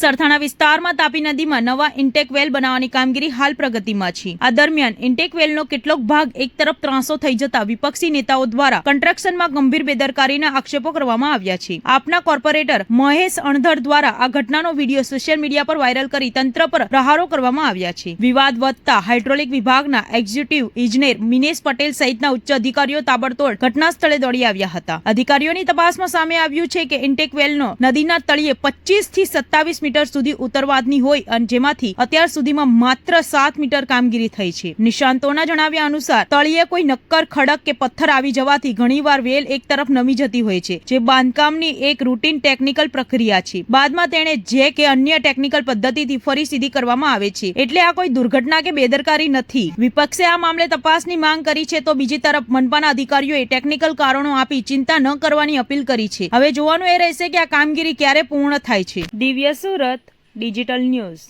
સરથાણા વિસ્તારમાં તાપી નદીમાં નવા ઇન્ટેક વેલ બનાવવાની કામગીરી હાલ પ્રગતિમાં છે। આ દરમિયાન ઇન્ટેક વેલનો કેટલોક ભાગ એક તરફ ત્રાંસો થઈ જતા વિપક્ષી નેતાઓ દ્વારા કન્સ્ટ્રક્શનમાં ગંભીર બેદરકારીના આક્ષેપો કરવામાં આવ્યા છે। આપના કોર્પોરેટર મહેશ અણધર દ્વારા આ ઘટનાનો વિડીયો સોશિયલ મીડિયા પર વાયરલ કરી તંત્ર પર પ્રહારો કરવામાં આવ્યા છે। વિવાદ વધતા હાઇડ્રોલિક વિભાગના એક્ઝિક્યુટિવ ઇજનેર મિનેશ પટેલ સહિતના ઉચ્ચ અધિકારીઓ તાબડતોડ ઘટના સ્થળે દોડી આવ્યા હતા। અધિકારીઓની તપાસમાં સામે આવ્યું છે કે ઇન્ટેક વેલનો નદીના તળિયે 25 થી 27 મીટર સુધી ઉતરવાદની હોય અને જેમાંથી અત્યાર સુધીમાં માત્ર 7 મીટર કામગીરી થઈ છે। નિષ્ણાંતોના જણાવ્યા અનુસાર તળિયે કોઈ નક્કર ખડક કે પથ્થર આવી જવાથી ઘણીવાર વેલ એક તરફ નમી જતી હોય છે, જે બાંધકામની એક રૂટીન ટેકનિકલ પ્રક્રિયા છે। બાદમાં તેણે જે કે અન્ય ટેકનિકલ પદ્ધતિથી ફરી સીધી કરવામાં આવે છે, એટલે આ કોઈ દુર્ઘટના કે બેદરકારી નથી। વિપક્ષે આ મામલે તપાસની માંગ કરી છે, તો બીજી તરફ મનપાના અધિકારીઓએ ટેકનિકલ કારણો આપી ચિંતા ન કરવાની અપીલ કરી છે। હવે જોવાનું એ રહેશે કે આ કામગીરી ક્યારે પૂર્ણ થાય છે। દિવ્ય સુરત, ડિજિટલ ન્યૂઝ।